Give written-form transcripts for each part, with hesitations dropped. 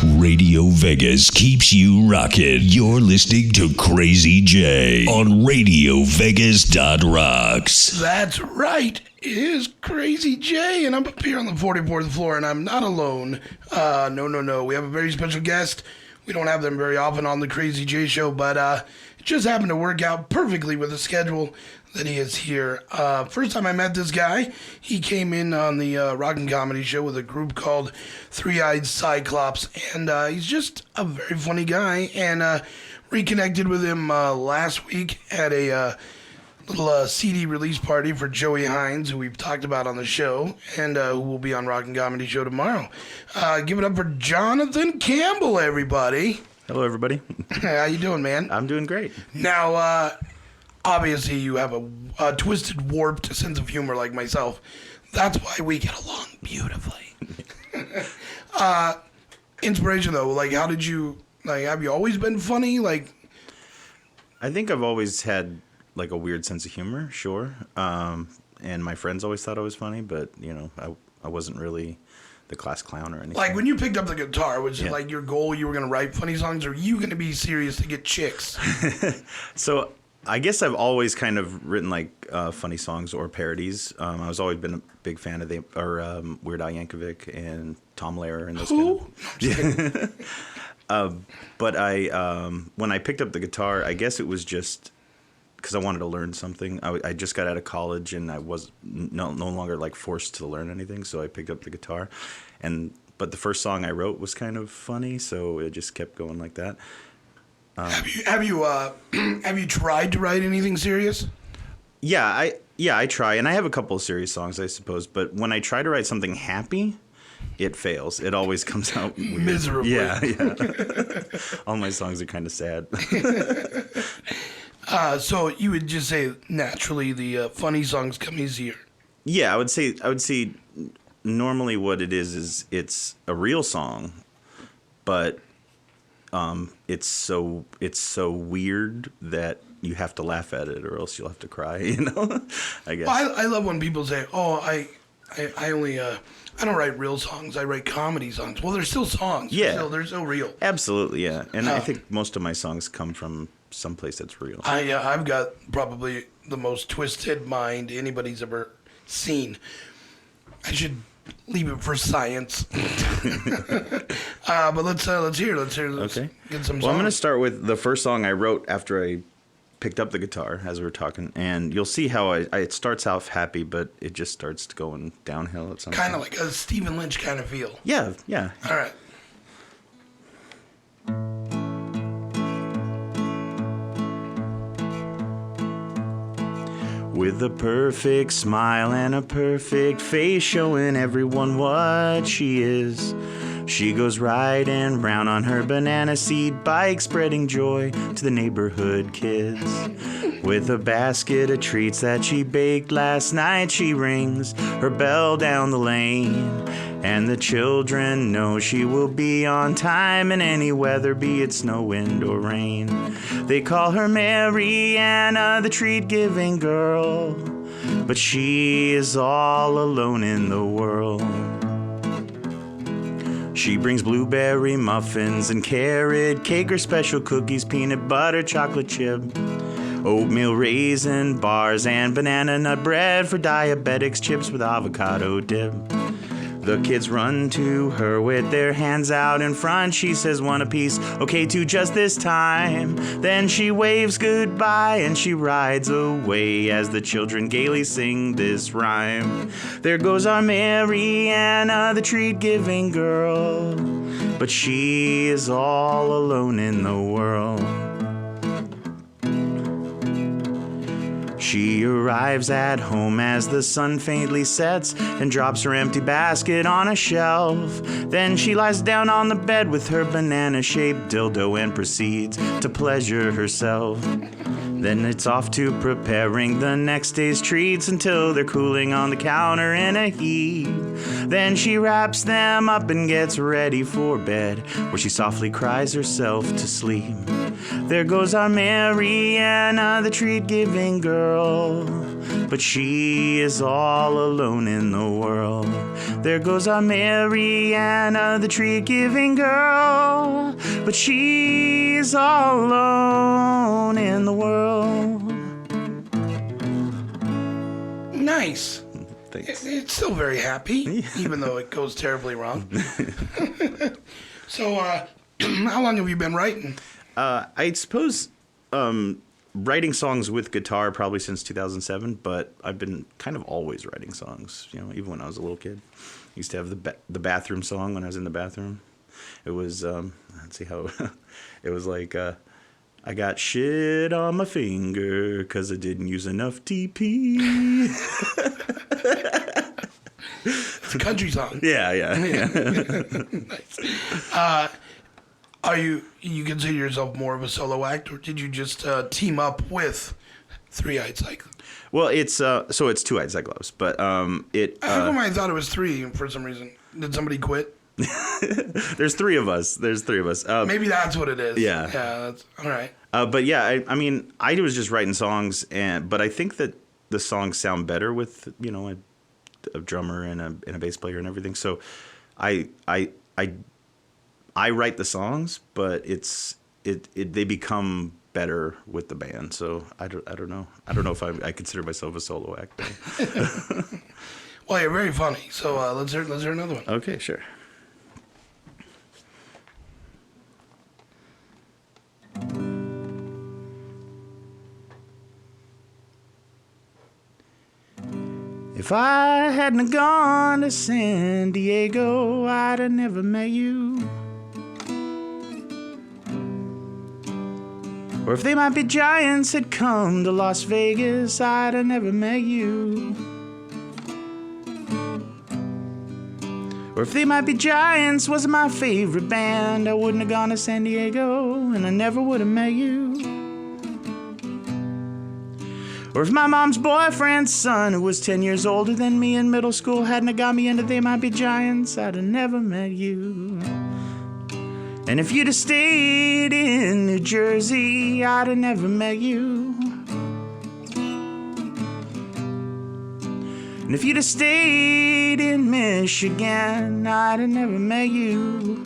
Radio Vegas keeps you rocking. You're listening to Crazy J on RadioVegas.rocks. That's right. It is Crazy J, and I'm up here on the 44th floor, and I'm not alone. No. We have a very special guest. We don't have them very often on the Crazy J show, but it just happened to work out perfectly with the schedule that he is here. First time I met this guy, he came in on the Rockin' Comedy show with a group called Three-Eyed Cyclops, and he's just a very funny guy, and reconnected with him last week at a little CD release party for Joey Hines, who we've talked about on the show, and who will be on Rockin' Comedy show tomorrow. Give it up for Jonathan Campbell, everybody. Hello, everybody. How you doing, man? I'm doing great. Now, obviously, you have a twisted, warped sense of humor like myself. That's why we get along beautifully. Inspiration, though, like, how did you, like, have you always been funny? Like, I think I've always had, like, a weird sense of humor, sure. And my friends always thought I was funny, but, you know, I wasn't really the class clown or anything. like, when you picked up the guitar, was it, like, your goal, you were going to write funny songs, or were you going to be serious to get chicks? So I guess I've always kind of written like funny songs or parodies. I was always been a big fan of Weird Al Yankovic and Tom Lehrer and those kind of. But I when I picked up the guitar, I guess it was just because I wanted to learn something. I just got out of college and I was no longer like forced to learn anything, so I picked up the guitar. But the first song I wrote was kind of funny, so it just kept going like that. Have you tried to write anything serious? Yeah, I try, and I have a couple of serious songs, I suppose. But when I try to write something happy, it fails. It always comes out weird. Miserably. Yeah. All my songs are kind of sad. So you would just say naturally the funny songs come easier. Yeah, I would say normally what it is it's a real song, but it's so weird that you have to laugh at it or else you'll have to cry, you know? I guess. Well, I love when people say, "Oh, I only I don't write real songs. I write comedy songs." Well, they're still songs. Yeah. They're still real. Absolutely, yeah. And I think most of my songs come from someplace that's real. I've got probably the most twisted mind anybody's ever seen. I should leave it for science. But let's hear. Okay. Get some songs. Well, I'm going to start with the first song I wrote after I picked up the guitar as we were talking, and you'll see how it starts out happy, but it just starts going downhill at some point. Kind of like a Stephen Lynch kind of feel. Yeah. All right. With a perfect smile and a perfect face, showing everyone what she is. She goes riding round on her banana seed bike, spreading joy to the neighborhood kids. With a basket of treats that she baked last night, she rings her bell down the lane. And the children know she will be on time in any weather, be it snow, wind, or rain. They call her Mariana, the treat-giving girl, but she is all alone in the world. She brings blueberry muffins and carrot cake, or special cookies, peanut butter, chocolate chip, oatmeal raisin bars, and banana nut bread for diabetics, chips with avocado dip. The kids run to her with their hands out in front. She says, "Want a piece? Okay, two just this time." Then she waves goodbye and she rides away as the children gaily sing this rhyme. There goes our Mariana, the treat-giving girl, but she is all alone in the world. She arrives at home as the sun faintly sets and drops her empty basket on a shelf. Then she lies down on the bed with her banana-shaped dildo and proceeds to pleasure herself. Then it's off to preparing the next day's treats until they're cooling on the counter in a heap. Then she wraps them up and gets ready for bed, where she softly cries herself to sleep. There goes our Mariana, the treat-giving girl, girl, but she is all alone in the world. There goes our Mariana, the tree-giving girl, but she's all alone in the world. Nice. Thanks. It's still very happy, even though it goes terribly wrong. So, how long have you been writing? I suppose writing songs with guitar probably since 2007, but I've been kind of always writing songs, even when I was a little kid. I used to have the bathroom song when I was in the bathroom. It was, let's see how, it was like, I got shit on my finger 'cause I didn't use enough TP. It's a country song. Yeah. Nice. Are you consider yourself more of a solo act, or did you just team up with Three-Eyed Cyclops? Well, it's so it's Two-Eyed Cyclops, but How come I thought it was three for some reason? Did somebody quit? there's three of us. Maybe that's what it is. Yeah. Yeah, that's all right. But yeah, I mean, I was just writing songs, but I think that the songs sound better with a drummer and a bass player and everything. So, I write the songs, but they become better with the band. So I don't know. I don't know if I consider myself a solo act. Well, you're very funny. So let's hear another one. Okay, sure. If I hadn't gone to San Diego, I'd have never met you. Or if they might be giants had come to Las Vegas, I'd have never met you. Or if they might be giants was my favorite band, I wouldn't have gone to San Diego, and I never would have met you. Or if my mom's boyfriend's son, who was 10 years older than me in middle school, hadn't have got me into They Might Be Giants, I'd have never met you. And if you'd have stayed in New Jersey, I'd have never met you. And if you'd have stayed in Michigan, I'd have never met you.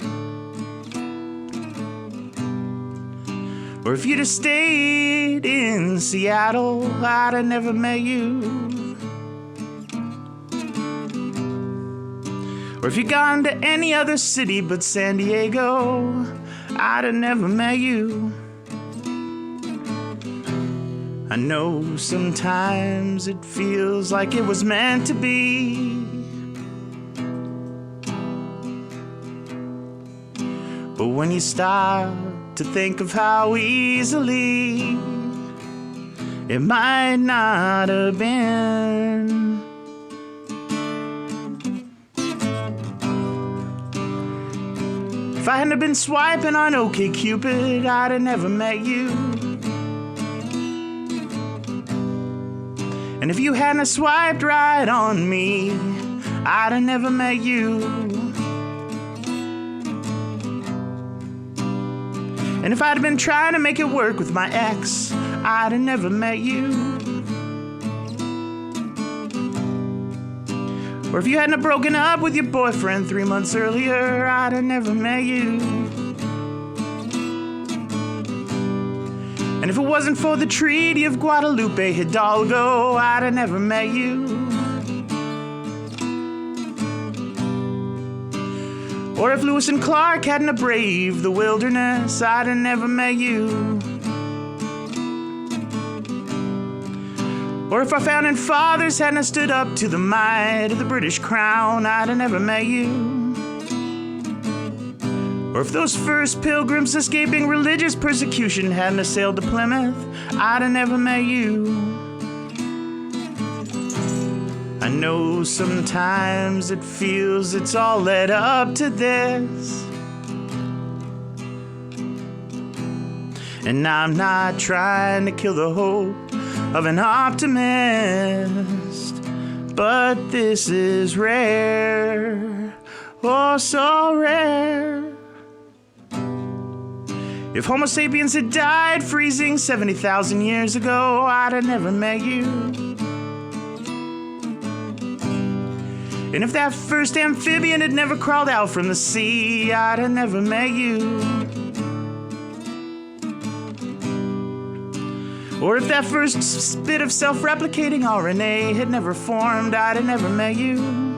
Or if you'd have stayed in Seattle, I'd have never met you. Or if you'd gone to any other city but San Diego, I'd have never met you. I know sometimes it feels like it was meant to be. But when you stop to think of how easily it might not have been. If I hadn't been swiping on OkCupid, I'd have never met you. And if you hadn't swiped right on me, I'd have never met you. And if I'd been trying to make it work with my ex, I'd have never met you. Or if you hadn't broken up with your boyfriend 3 months earlier, I'd have never met you. And if it wasn't for the Treaty of Guadalupe Hidalgo, I'd have never met you. Or if Lewis and Clark hadn't braved the wilderness, I'd have never met you. Or if our founding fathers hadn't stood up to the might of the British Crown, I'd have never met you. Or if those first pilgrims escaping religious persecution hadn't sailed to Plymouth, I'd have never met you. I know sometimes it feels it's all led up to this. And I'm not trying to kill the hope of an optimist, but this is rare, oh so rare. If Homo sapiens had died freezing 70,000 years ago, I'd have never met you. And if that first amphibian had never crawled out from the sea, I'd have never met you. Or if that first bit of self-replicating RNA had never formed, I'd have never met you.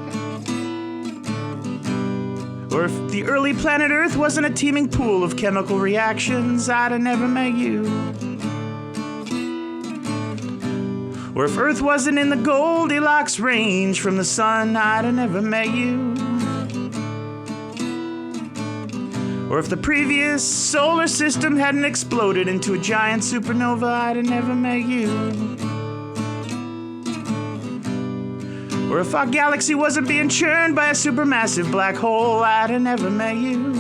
Or if the early planet Earth wasn't a teeming pool of chemical reactions, I'd have never met you. Or if Earth wasn't in the Goldilocks range from the sun, I'd have never met you. Or if the previous solar system hadn't exploded into a giant supernova, I'd have never met you. Or if our galaxy wasn't being churned by a supermassive black hole, I'd have never met you.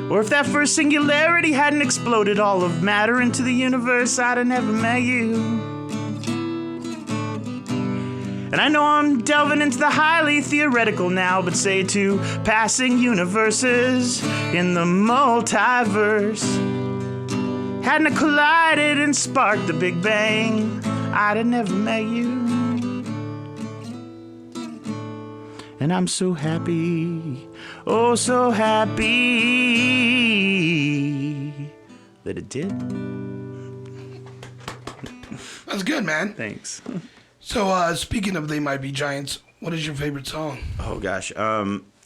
Or if that first singularity hadn't exploded all of matter into the universe, I'd have never met you. And I know I'm delving into the highly theoretical now, but say two passing universes in the multiverse hadn't collided and sparked the Big Bang, I'd have never met you. And I'm so happy, oh so happy that it did. That's good, man. Thanks. So, speaking of They Might Be Giants, what is your favorite song? Oh gosh,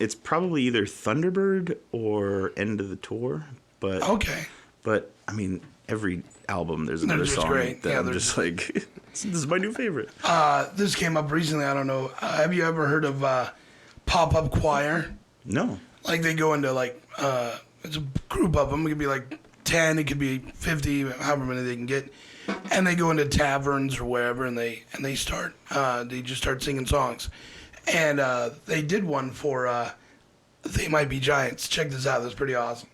it's probably either Thunderbird or End of the Tour, but Okay. But I mean, every album there's another just song great. that Yeah, I'm they're just like, this is my new favorite. This came up recently. I don't know. Have you ever heard of Pop-Up Choir? No. Like they go into it's a group of them. It could be like 10, it could be 50, however many they can get. And they go into taverns or wherever, and they start they just start singing songs. And they did one for They Might Be Giants. Check this out. That's pretty awesome.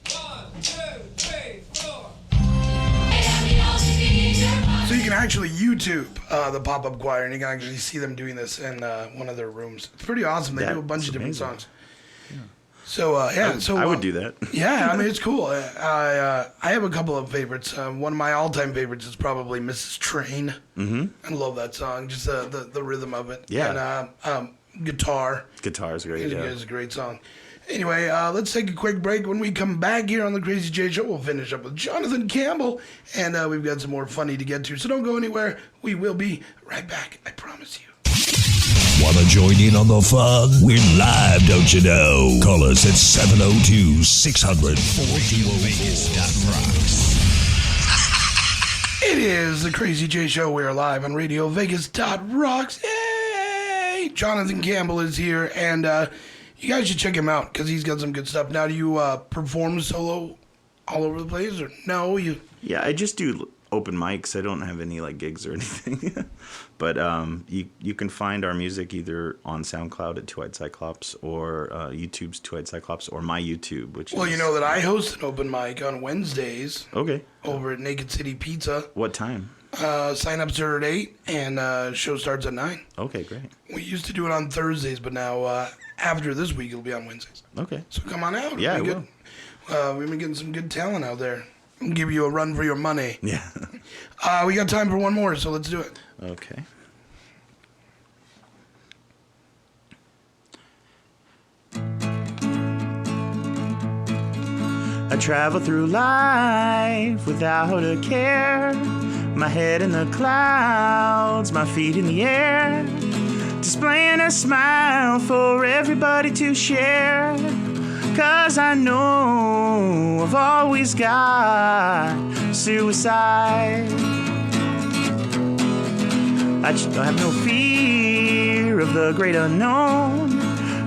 1, 2, 3, 4. So you can actually YouTube the Pop-Up Choir, and you can actually see them doing this in one of their rooms. It's pretty awesome. They do a bunch of different songs. So I would do that. Yeah, I mean it's cool. I have a couple of favorites. One of my all-time favorites is probably Mrs. Train. Mm-hmm. I love that song, just the rhythm of it. Yeah. And Guitar. Guitar's great. It's a great song. Anyway, let's take a quick break. When we come back here on the Crazy J Show, we'll finish up with Jonathan Campbell, and we've got some more funny to get to. So don't go anywhere. We will be right back. I promise you. Want to join in on the fun? We're live, don't you know? Call us at 702-600-4204. It is the Crazy J Show. We're live on Radio Vegas.rocks. Yay! Jonathan Campbell is here, and you guys should check him out because he's got some good stuff. Now, do you perform solo all over the place, or no? Yeah, I just do open mics. I don't have any gigs or anything. But you can find our music either on SoundCloud at Two Eyed Cyclops or YouTube's Two Eyed Cyclops or my YouTube, which Well, you know that I host an open mic on Wednesdays. Okay. Over at Naked City Pizza. What time? Sign-ups are at 8, and show starts at 9. Okay, great. We used to do it on Thursdays, but now after this week, it'll be on Wednesdays. Okay. So come on out. Yeah, I will. We've been getting some good talent out there. I'll give you a run for your money. Yeah. We got time for one more, so let's do it. Okay. I travel through life without a care. My head in the clouds, my feet in the air. Displaying a smile for everybody to share. 'Cause I know I've always got suicide. I have no fear of the great unknown,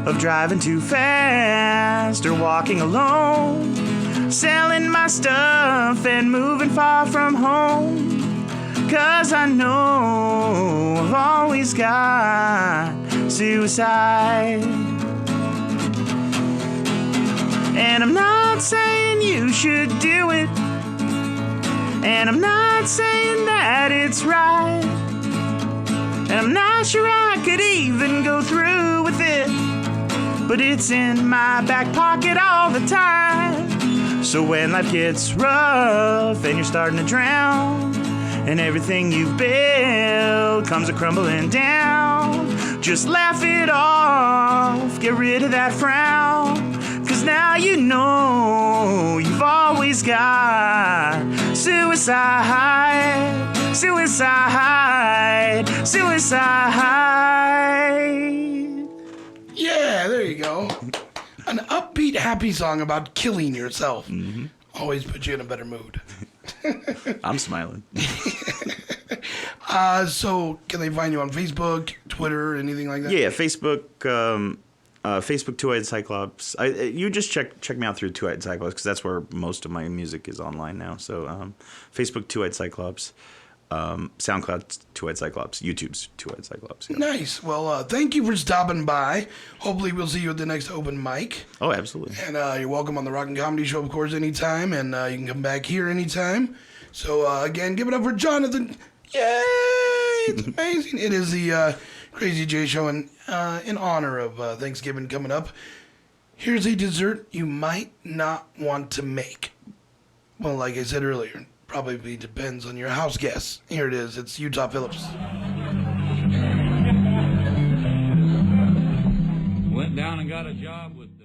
of driving too fast or walking alone, selling my stuff and moving far from home. 'Cause I know I've always got suicide. And I'm not saying you should do it, and I'm not saying that it's right, and I'm not sure I could even go through with it. but it's in my back pocket all the time. So when life gets rough and you're starting to drown, and everything you've built comes a-crumbling down, just laugh it off, get rid of that frown, 'cause now you know you've always got suicide, suicide, suicide. Yeah, there you go. An upbeat, happy song about killing yourself. Always put you in a better mood. I'm smiling. So can they find you on Facebook, Twitter, anything like that? Yeah, Facebook, Facebook Two-Eyed Cyclops. You just check me out through Two-Eyed Cyclops, because that's where most of my music is online now. So Facebook Two-Eyed Cyclops, SoundCloud Two-Eyed Cyclops, YouTube's Two-Eyed Cyclops. Yeah. Nice. Well, thank you for stopping by. Hopefully we'll see you at the next open mic. Oh, absolutely. And you're welcome on the Rock and Comedy Show, of course, anytime. And you can come back here anytime. So, again, give it up for Jonathan. Yay! It's amazing. It is the Crazy J Show, and in honor of Thanksgiving coming up, here's a dessert you might not want to make. Well, like I said earlier, probably depends on your house guests. Here it is. It's Utah Phillips. Went down and got a job with